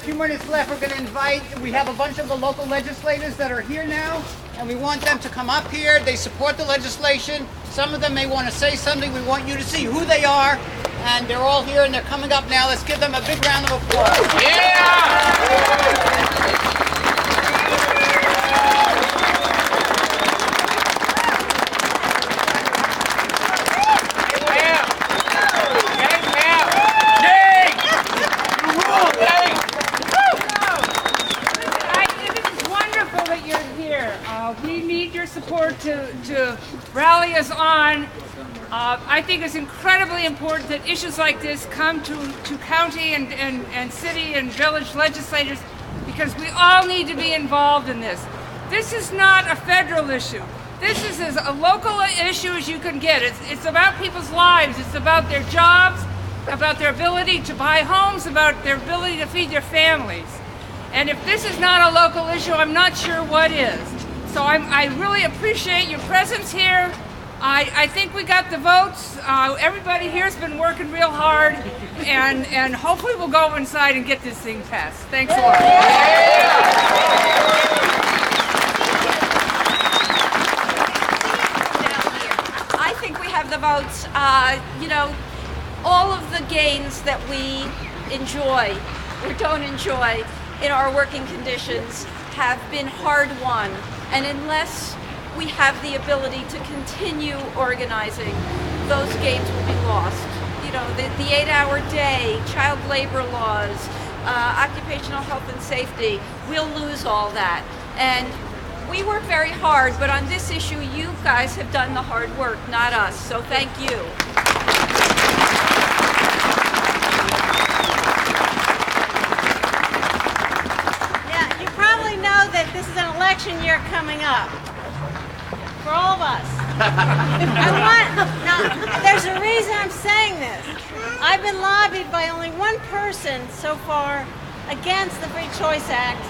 few minutes left. We're going to we have a bunch of the local legislators that are here now, and we want them to come up here. They support the legislation. Some of them may want to say something. We want you to see who they are, and they're all here, and they're coming up now. Let's give them a big round of applause. Yeah! We need your support to rally us on. I think it's incredibly important that issues like this come to county and city and village legislators, because we all need to be involved in this. This is not a federal issue. This is as a local issue as you can get. It's about people's lives. It's about their jobs, about their ability to buy homes, about their ability to feed their families. And if this is not a local issue, I'm not sure what is. So I really appreciate your presence here. I think we got the votes. Everybody here has been working real hard, and hopefully we'll go inside and get this thing passed. Thanks a lot. I think we have the votes. You know, all of the gains that we enjoy or don't enjoy in our working conditions have been hard won. And unless we have the ability to continue organizing, those gains will be lost. You know, the 8-hour day, child labor laws, occupational health and safety, we'll lose all that. And we work very hard, but on this issue, you guys have done the hard work, not us. So thank you. That this is an election year coming up for all of us. Now, there's a reason I'm saying this. I've been lobbied by only one person so far against the Free Choice Act,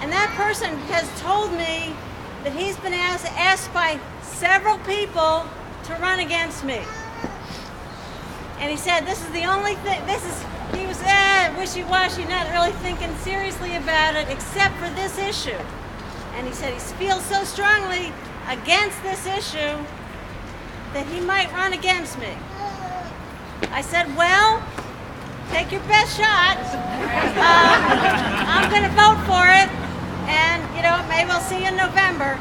and that person has told me that he's been asked by several people to run against me. And he said this is the only thing, he was wishy-washy, not really thinking seriously about it, except for this issue. And he said he feels so strongly against this issue that he might run against me. I said, well, take your best shot. I'm going to vote for it, and you know, maybe we'll see you in November.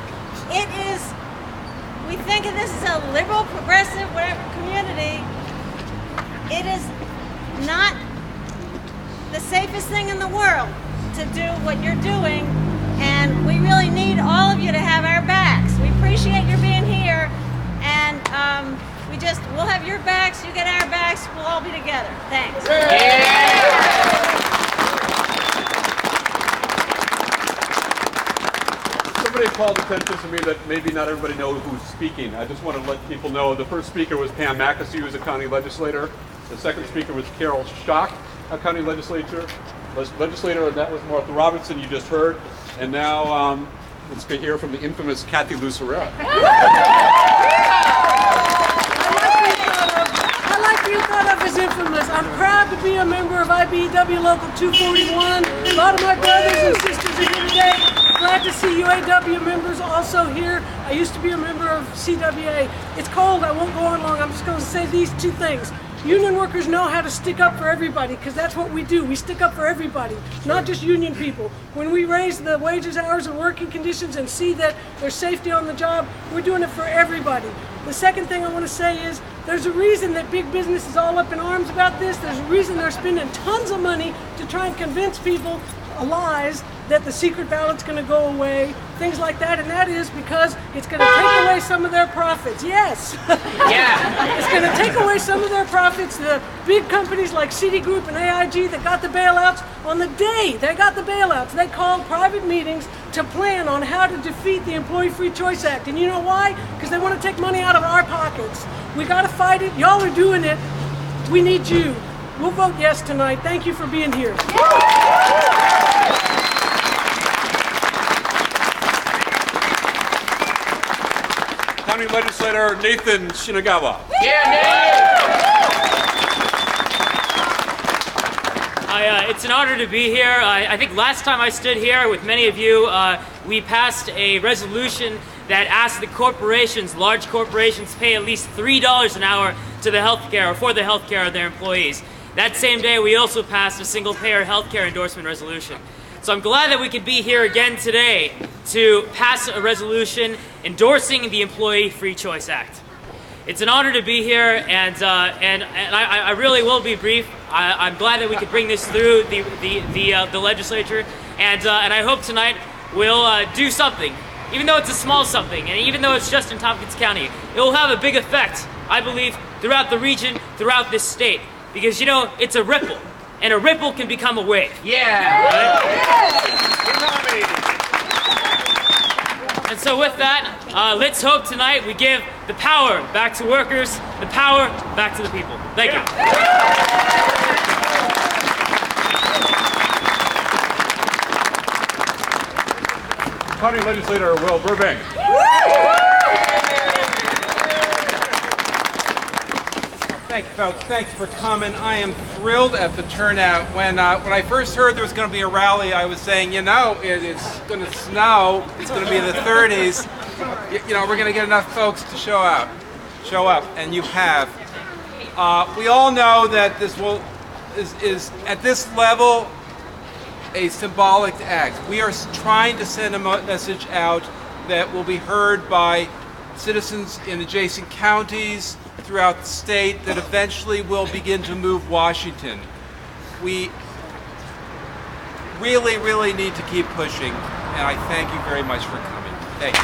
We think of this as a liberal, progressive, whatever community. It is not the safest thing in the world to do what you're doing, and we really need all of you to have our backs. We appreciate your being here, and we'll have your backs, you get our backs, we'll all be together. Thanks. Somebody called attention to me that maybe not everybody knows who's speaking. I just want to let people know the first speaker was Pam McAsee, who's a county legislator. The second speaker was Carol Schock, a county legislator, and that was Martha Robinson, you just heard. And now let's hear from the infamous Kathy Lucerera. I like being thought of as infamous. I'm proud to be a member of IBEW Local 241. A lot of my brothers and sisters are here today. Glad to see UAW members also here. I used to be a member of CWA. It's cold, I won't go on long. I'm just going to say these two things. Union workers know how to stick up for everybody, because that's what we do. We stick up for everybody, not just union people. When we raise the wages, hours, and working conditions and see that there's safety on the job, we're doing it for everybody. The second thing I want to say is there's a reason that big business is all up in arms about this. There's a reason they're spending tons of money to try and convince people lies that the secret ballot's going to go away, things like that, and that is because it's going to take away some of their profits. Yes. Yeah. It's going to take away some of their profits. The big companies like Citigroup and AIG that got the bailouts, on the day they got the bailouts, they called private meetings to plan on how to defeat the Employee Free Choice Act. And you know why? Because they want to take money out of our pockets. We got to fight it. Y'all are doing it. We need you. We'll vote yes tonight. Thank you for being here. County Legislator Nathan Shinagawa. Yeah, Nate! It's an honor to be here. I think last time I stood here with many of you, we passed a resolution that asked the corporations, large corporations, pay at least $3 an hour to the healthcare or for the healthcare of their employees. That same day, we also passed a single-payer healthcare endorsement resolution. So I'm glad that we could be here again today to pass a resolution endorsing the Employee Free Choice Act. It's an honor to be here, and I really will be brief. I'm glad that we could bring this through the legislature, and I hope tonight we'll do something, even though it's a small something, and even though it's just in Tompkins County. It will have a big effect, I believe, throughout the region, throughout this state, because, you know, it's a ripple, and a ripple can become a wave. Yeah. Right? And so with that, let's hope tonight we give the power back to workers, the power back to the people. Thank you. County Legislator Will Burbank. Thank you, folks. Thanks for coming. I am thrilled at the turnout. When I first heard there was going to be a rally, I was saying, you know, it's going to snow. It's going to be in the 30s. You know, we're going to get enough folks to show up, and you have. We all know that this is at this level a symbolic act. We are trying to send a message out that will be heard by citizens in adjacent counties throughout the state that eventually will begin to move Washington. We really, really need to keep pushing, and I thank you very much for coming. Thank you.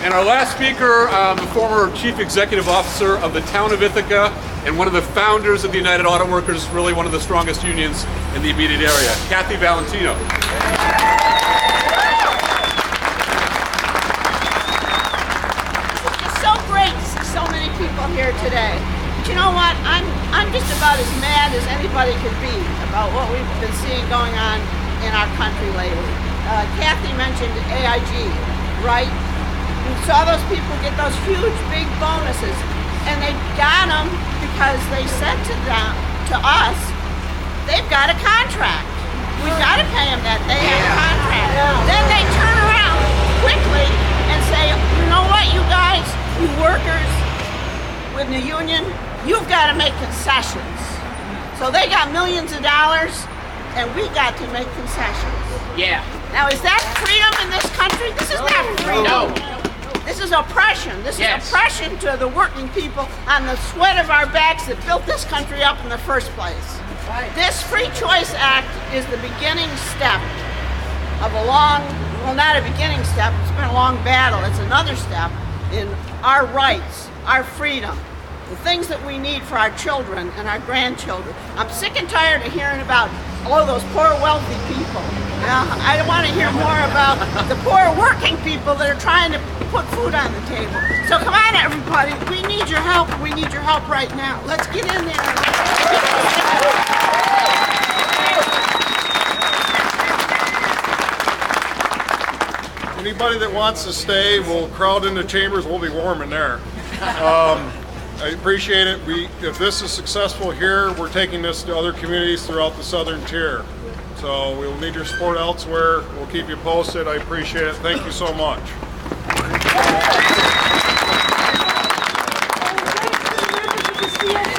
And our last speaker, the former Chief Executive Officer of the town of Ithaca and one of the founders of the United Auto Workers, really one of the strongest unions in the immediate area, Kathy Valentino. So many people here today. But you know what? I'm just about as mad as anybody could be about what we've been seeing going on in our country lately. Kathy mentioned AIG, right? We saw those people get those huge, big bonuses, and they got them because they said to us, they've got a contract. We've got to pay them that. They have a contract. Then they turn around quickly and say, you know what, you guys, you workers with the union, you've got to make concessions. So they got millions of dollars, and we got to make concessions. Yeah. Now, is that freedom in this country? This is not freedom. No. This is oppression. This is oppression to the working people on the sweat of our backs that built this country up in the first place. Right. This Free Choice Act is the beginning step of a long, well, not a beginning step, it's been a long battle. It's another step in our rights, our freedom, the things that we need for our children and our grandchildren. I'm sick and tired of hearing about all those poor wealthy people. I want to hear more about the poor working people that are trying to put food on the table. So come on, everybody, we need your help. We need your help right now. Let's get in there. Anybody that wants to stay will crowd in the chambers. We'll be warm in there. I appreciate it. If this is successful here, we're taking this to other communities throughout the southern tier. So we'll need your support elsewhere. We'll keep you posted. I appreciate it. Thank you so much. Members of the